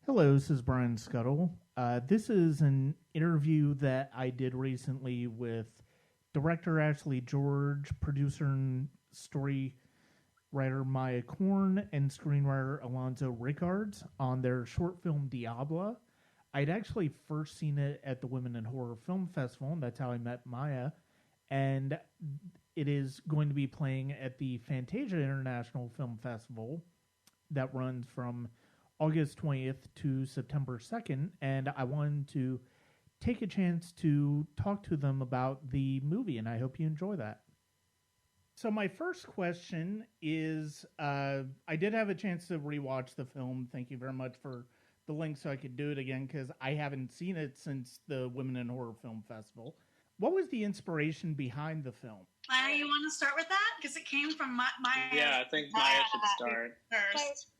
Hello, this is Brian Scuttle. This is an interview that I did recently with director Ashley George, producer and story writer Maya Korn, and screenwriter Alonso Rickards on their short film Diabla. I'd actually first seen it at the Women in Horror Film Festival, and that's how I met Maya. And it is going to be playing at the Fantasia International Film Festival that runs from August 20th to September 2nd. And I wanted to take a chance to talk to them about the movie, and I hope you enjoy that. So, my first question is I did have a chance to rewatch the film. Thank you very much for the link so I could do it again because I haven't seen it since the Women in Horror Film Festival. What was the inspiration behind the film? Maya, you want to start with that? Because it came from Maya. Yeah, I think Maya should start. First.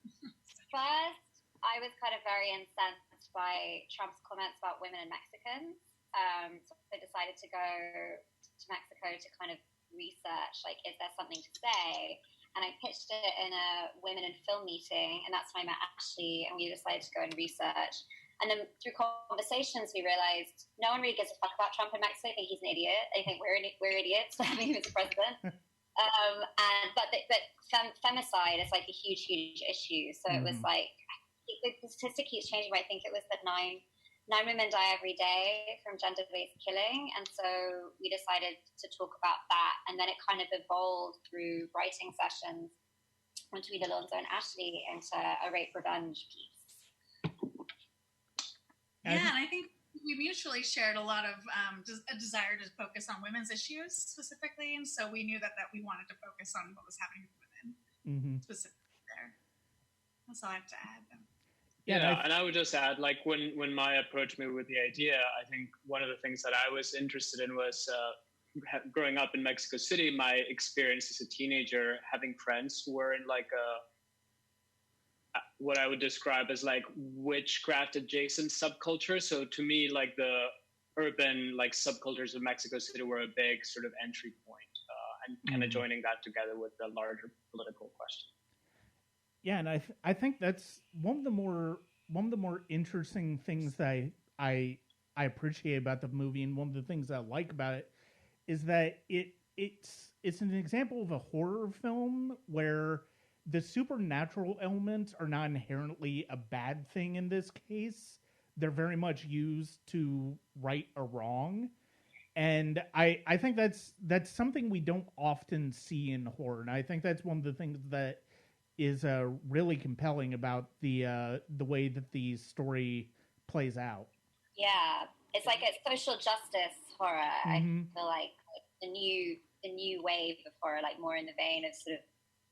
First, I was kind of very incensed by Trump's comments about women and Mexicans. So I decided to go to Mexico to kind of research, like, is there something to say? And I pitched it in a women in film meeting, and that's when I met Ashley, and we decided to go and research. And then through conversations, we realized no one really gives a fuck about Trump in Mexico. They think he's an idiot. They think we're idiots for having him as president. But femicide is like a huge issue. So it was like, the statistic keeps changing, but I think it was that nine women die every day from gender-based killing. And so we decided to talk about that. And then it kind of evolved through writing sessions between Alonso and Ashley into a rape revenge piece. Yeah, and I think we mutually shared a lot of a desire to focus on women's issues specifically. And so we knew that we wanted to focus on what was happening with women specifically there. That's all I have to add, though. Yeah, and I would just add, like, when Maya approached me with the idea, I think one of the things that I was interested in was growing up in Mexico City, my experience as a teenager, having friends who were in like what I would describe as like witchcraft adjacent subculture. So to me, like the urban like subcultures of Mexico City were a big sort of entry point, and kind of joining that together with the larger political question. Yeah, and I think that's one of the more interesting things that I appreciate about the movie, and one of the things I like about it is that it's an example of a horror film where the supernatural elements are not inherently a bad thing in this case. They're very much used to right a wrong. And I think that's something we don't often see in horror. And I think that's one of the things that is really compelling about the way that the story plays out. Yeah, it's like a social justice horror. I feel like the new wave of horror, like more in the vein of sort of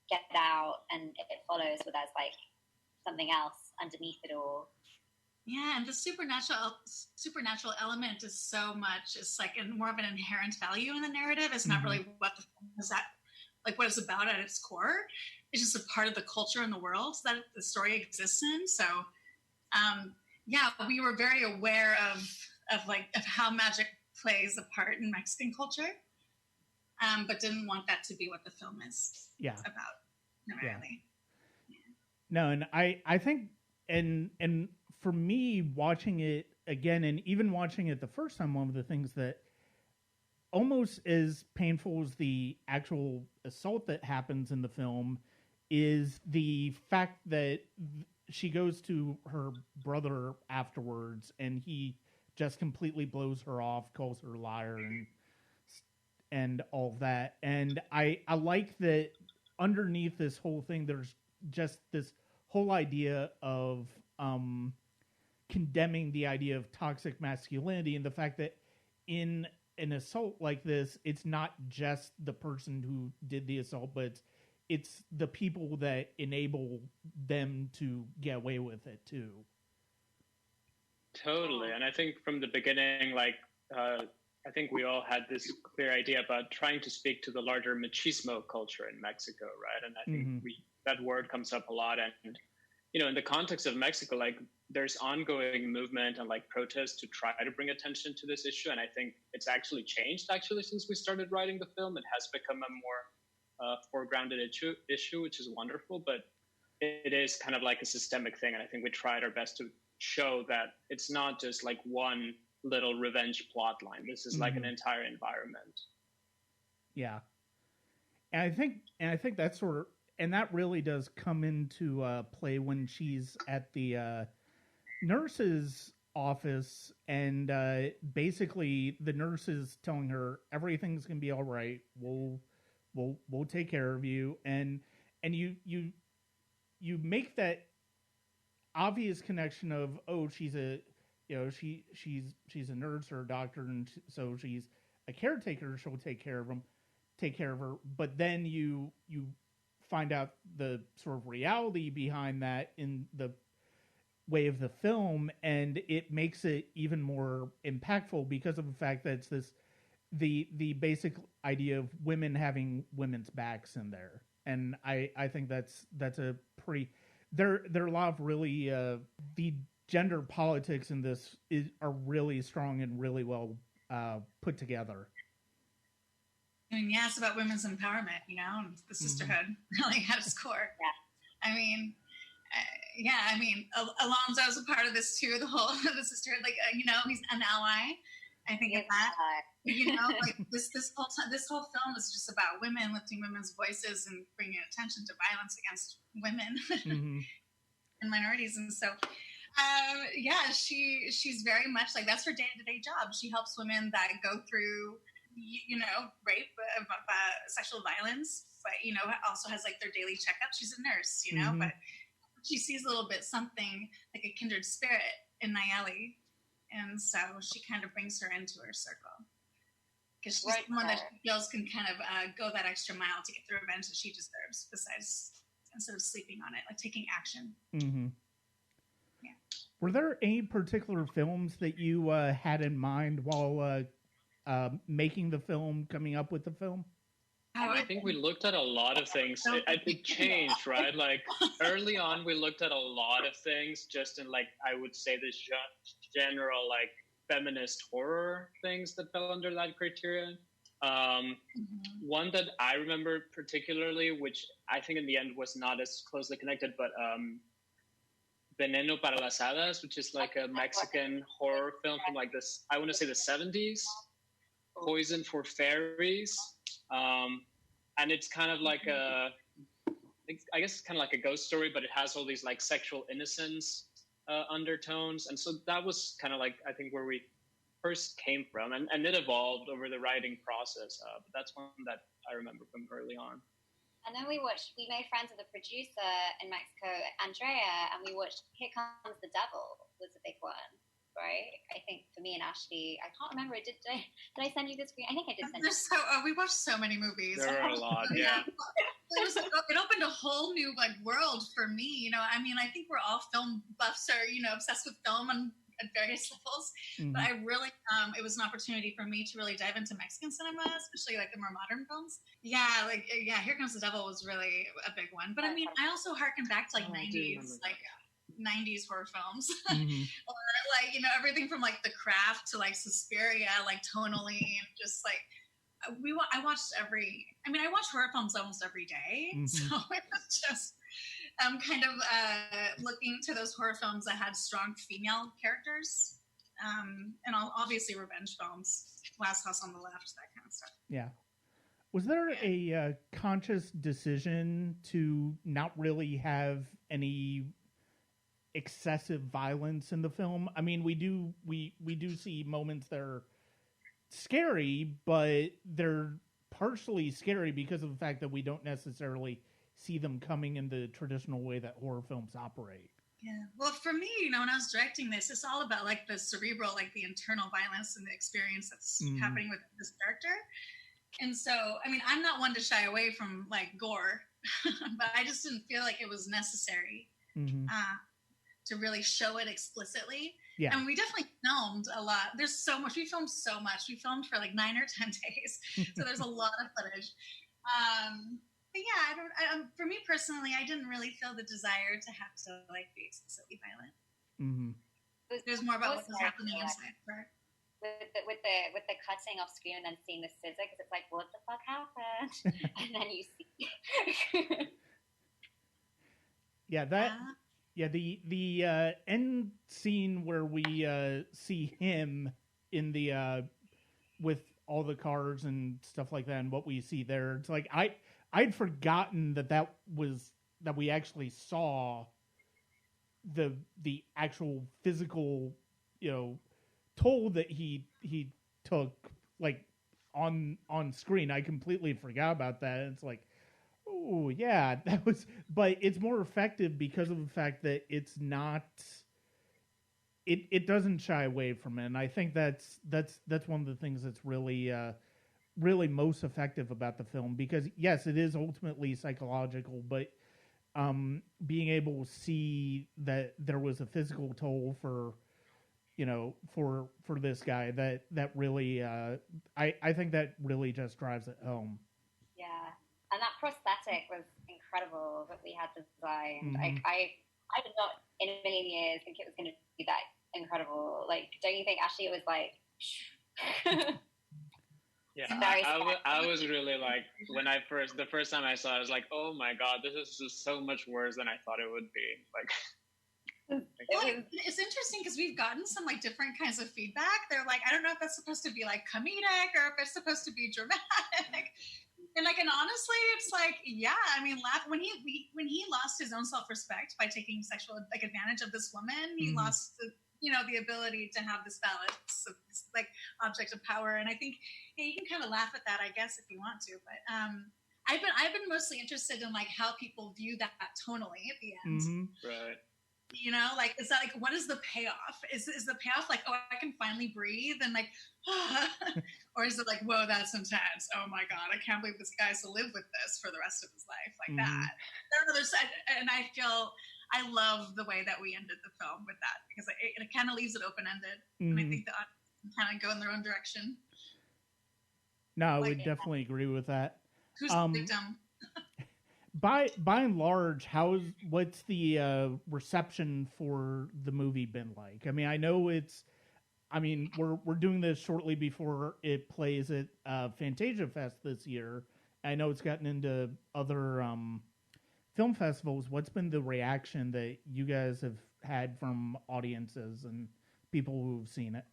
Get Out, and it follows with as like something else underneath it all. Yeah, and the supernatural element is so much. It's like more of an inherent value in the narrative. It's not really what the film is that, like what it's about at its core. It's just a part of the culture and the world that the story exists in. So, yeah, we were very aware of how magic plays a part in Mexican culture, but didn't want that to be what the film is about. Primarily. Yeah. No, and I think and for me watching it again, and even watching it the first time, one of the things that almost as painful as the actual assault that happens in the film is the fact that she goes to her brother afterwards and he just completely blows her off, calls her a liar and all that. And I like that underneath this whole thing there's just this whole idea of condemning the idea of toxic masculinity, and the fact that in an assault like this, it's not just the person who did the assault, but it's the people that enable them to get away with it too. Totally. And I think from the beginning, like, I think we all had this clear idea about trying to speak to the larger machismo culture in Mexico, right? And I think that word comes up a lot. And, you know, in the context of Mexico, like, there's ongoing movement and like protests to try to bring attention to this issue. And I think it's actually changed since we started writing the film. It has become a more foregrounded issue, which is wonderful. But it is kind of like a systemic thing. And I think we tried our best to show that it's not just like one little revenge plot line. This is like an entire environment. Yeah. And I think that's sort of, and that really does come into play when she's at the nurse's office, and basically the nurse is telling her everything's gonna be all right. We'll take care of you, and you make that obvious connection of, oh, she's a, you know, she's a nurse or a doctor, and so she's a caretaker. She'll take care of her. But then you find out the sort of reality behind that in the way of the film, and it makes it even more impactful because of the fact that it's this the basic idea of women having women's backs in there. And I think that's a pretty, there are a lot of really the gender politics in this are really strong and really well put together. I mean, yeah, it's about women's empowerment, you know, and the sisterhood really at its core. Yeah. I mean, Alonso is a part of this too. The sisterhood, like, you know, he's an ally. I think of that. You know, like this whole film is just about women, lifting women's voices and bringing attention to violence against women and minorities. And so, yeah, she's very much like, that's her day-to-day job. She helps women that go through, you know, rape, sexual violence, but, you know, also has like their daily checkup. She's a nurse, you know, but she sees a little bit something like a kindred spirit in Nayeli. And so she kind of brings her into her circle. Because she's the one that she feels can kind of go that extra mile to get the revenge that she deserves, besides instead of sleeping on it, like taking action. Yeah. Were there any particular films that you had in mind while making the film, coming up with the film? I think we looked at a lot of things. It changed, right? Like early on, we looked at a lot of things just in, like, I would say this general, like, feminist horror things that fell under that criterion. One that I remember particularly, which I think in the end was not as closely connected, but Veneno para las Hadas, which is like a Mexican horror film from like this, I want to say the 70s. Poison for Fairies. And it's kind of like I guess it's kind of like a ghost story, but it has all these like sexual innocence undertones. And so that was kind of like, I think, where we first came from. And it evolved over the writing process. But that's one that I remember from early on. And then we made friends with a producer in Mexico, Andrea, and we watched Here Comes the Devil was a big one, right? I think for me and Ashley, I can't remember. Did I send you the screen? I think I did send you. We watched so many movies. There are a lot, yeah. It opened a whole new like world for me. You know, I mean, I think we're all film buffs or, you know, obsessed with film at various levels. But I really, it was an opportunity for me to really dive into Mexican cinema, especially like the more modern films. Yeah, Here Comes the Devil was really a big one. But I mean, I also harken back to like 90s, like 90s horror films. Or like, you know, everything from like The Craft to like Suspiria, like tonally, and just like, I watch horror films almost every day. So it was just kind of looking to those horror films that had strong female characters, and obviously revenge films, Last House on the Left, that kind of stuff. Yeah. Was there a conscious decision to not really have any excessive violence in the film? I mean, we do see moments that are scary, but they're partially scary because of the fact that we don't necessarily see them coming in the traditional way that horror films operate. Yeah. Well, for me, you know, when I was directing this, it's all about like the cerebral, like the internal violence and the experience that's happening with this character. And so, I mean, I'm not one to shy away from like gore, but I just didn't feel like it was necessary to really show it explicitly. Yeah. And we definitely filmed a lot. There's so much. We filmed so much. We filmed for like 9 or 10 days. So there's a lot of footage. But yeah, for me personally, I didn't really feel the desire to have to like be explicitly violent. There's more about what was happening inside. Right? With the cutting off screen and then seeing the scissor, because it's like, what the fuck happened? And then you see. Yeah, the end scene where we see him in the with all the cars and stuff like that, and what we see there, it's like I'd forgotten that we actually saw the actual physical, toll that he took, like on screen. I completely forgot about that. It's like, oh yeah, that was, but it's more effective because of the fact that it's not. It doesn't shy away from it, and I think that's one of the things that's really most effective about the film, because yes, it is ultimately psychological, but being able to see that there was a physical toll for this guy, that really I think that really just drives it home. Yeah, and that prosthetic was incredible that we had designed. Mm-hmm. I did not in a million years think it was going to be that incredible. Like, don't you think, Ashley? It was like. Yeah, I was really like, when the first time I saw it, I was like, oh my god, this is just so much worse than I thought it would be. Like, it's interesting because we've gotten some like different kinds of feedback. They're like, I don't know if that's supposed to be like comedic or if it's supposed to be dramatic. And honestly, it's like, yeah, I mean, when he lost his own self-respect by taking sexual advantage of this woman, he lost the ability to have this balance of this, like, object of power. And I think you can kind of laugh at that, I guess, if you want to. But I've been mostly interested in like how people view that tonally at the end. Mm-hmm. Right. Like, is that like, what is the payoff? Is the payoff like, oh, I can finally breathe, and like, or is it like, whoa, that's intense. Oh my god, I can't believe this guy has to live with this for the rest of his life, like that. And I love the way that we ended the film with that, because it kind of leaves it open-ended, and I think the audience can kind of go in their own direction. No, I would definitely agree with that. Who's the victim? By and large, what's the reception for the movie been like? I mean, I know we're doing this shortly before it plays at Fantasia Fest this year. I know it's gotten into other film festivals. What's been the reaction that you guys have had from audiences and people who've seen it?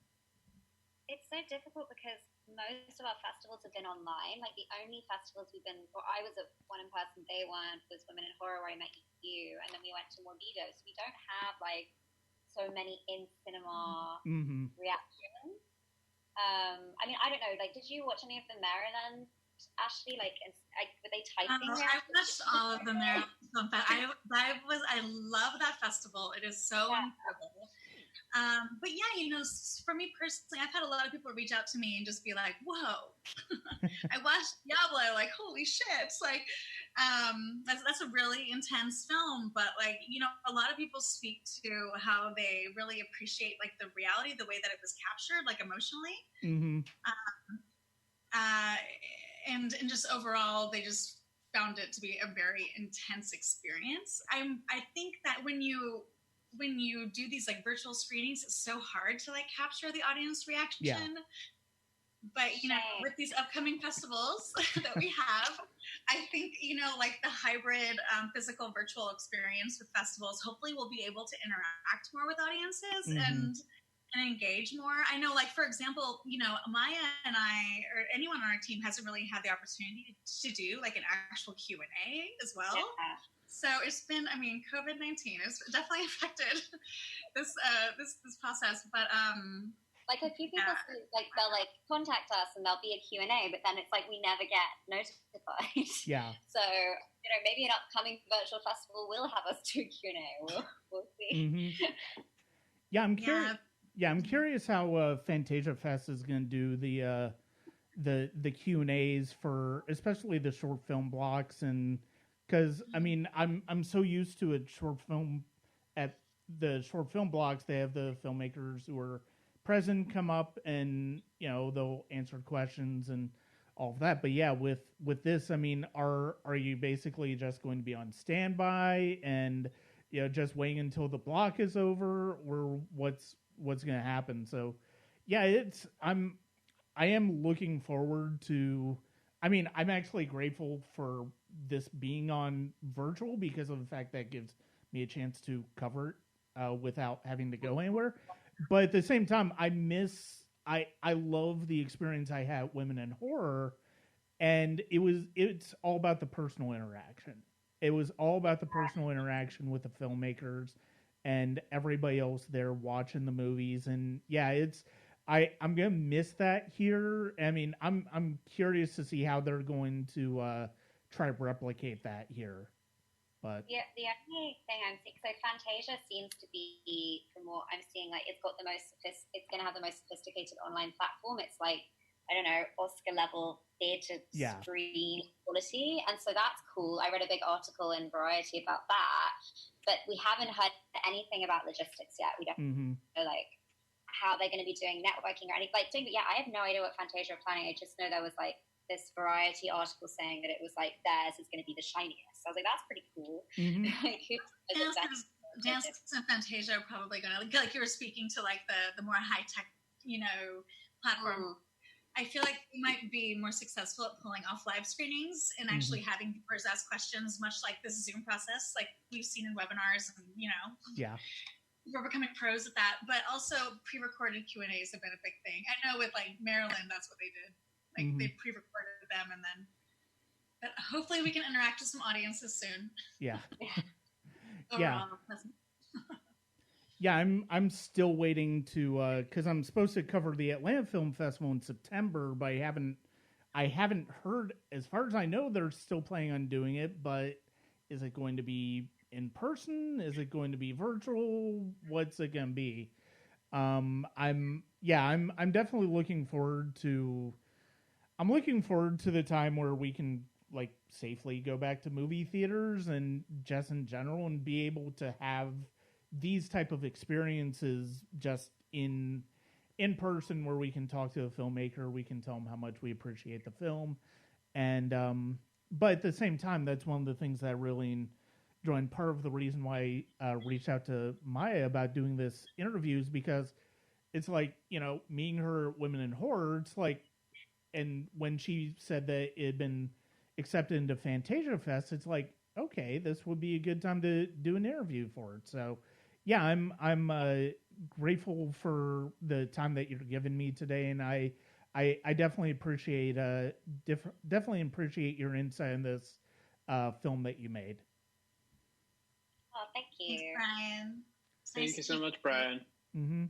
It's so difficult because most of our festivals have been online. Like, the only festivals we've been, or I was at one in person, they weren't, was Women in Horror, where I met you, and then we went to Morbido. So we don't have like so many in cinema reactions. I mean, I don't know. Like, did you watch any of the Maryland, Ashley? Like, were they typing? I watched all of the Maryland Film Fest. I love that festival. It is so incredible. But yeah, for me personally, I've had a lot of people reach out to me and just be like, whoa, I watched Diabla, like, holy shit. Like, that's a really intense film, but like, a lot of people speak to how they really appreciate like the reality, the way that it was captured, like emotionally. And just overall, they just found it to be a very intense experience. I think that when you do these like virtual screenings, it's so hard to like capture the audience reaction. Yeah. But with these upcoming festivals that we have, I think like the hybrid physical virtual experience with festivals, hopefully we'll be able to interact more with audiences and engage more. I know, like, for example, Maya and I, or anyone on our team, hasn't really had the opportunity to do like an actual Q&A as well. Yeah. So it's been, COVID-19 has definitely affected this process, but like a few people say, like, they'll like contact us and there'll be a Q&A, but then it's like we never get notified. Yeah. So maybe an upcoming virtual festival will have us do Q&A. We'll see. Yeah, I'm curious. Yeah, I'm curious how Fantasia Fest is going to do the Q&As for especially the short film blocks, and because I'm so used to a short film at the short film blocks. They have the filmmakers who are present come up and they'll answer questions and all of that. But yeah, with this, are you basically just going to be on standby and just waiting until the block is over, or what's going to happen? So yeah, I am looking forward to. I'm actually grateful for this being on virtual because of the fact that gives me a chance to cover it without having to go anywhere. But at the same time, I love the experience I had with Women in Horror, and it's all about the personal interaction. It was all about the personal interaction with the filmmakers and everybody else there watching the movies. And yeah, I'm gonna miss that here. I mean, I'm curious to see how they're going to try to replicate that here. But yeah, the only thing I'm seeing, so Fantasia seems to be, from what I'm seeing, like it's got it's going to have the most sophisticated online platform. It's like, I don't know, Oscar level theatre screen quality, and so that's cool. I read a big article in Variety about that, but we haven't heard anything about logistics yet. We don't know like how they're going to be doing networking or anything. Like, yeah, I have no idea what Fantasia are planning. I just know there was like this Variety article saying that it was like theirs is going to be the shiniest. I was like, that's pretty cool. Dance and Fantasia are probably going to, like you were speaking to like the more high tech, platform. I feel like we might be more successful at pulling off live screenings and actually having viewers ask questions, much like this Zoom process, like we've seen in webinars, and we're becoming pros at that. But also pre-recorded Q&As have been a big thing. I know with like Maryland, that's what they did. Like they pre-recorded them, and then. But hopefully we can interact with some audiences soon. Yeah. Overall, yeah, I'm still waiting to because I'm supposed to cover the Atlanta Film Festival in September, but I haven't heard. As far as I know, they're still planning on doing it. But is it going to be in person? Is it going to be virtual? What's it going to be? I'm definitely looking forward to. I'm looking forward to the time where we can like safely go back to movie theaters and just in general and be able to have these type of experiences just in person where we can talk to a filmmaker, we can tell them how much we appreciate the film. And but at the same time, that's one of the things that I really enjoyed. Part of the reason why I reached out to Maya about doing this interview is because it's like, meeting her at Women in Horror, it's like, and when she said that it had been accepted into Fantasia Fest, it's like, okay, this would be a good time to do an interview for it. So, yeah, I'm grateful for the time that you're giving me today, and I definitely appreciate definitely appreciate your insight in this film that you made. Oh, thank you, Thanks, Brian. Thank you so much, Brian. Mm-hmm.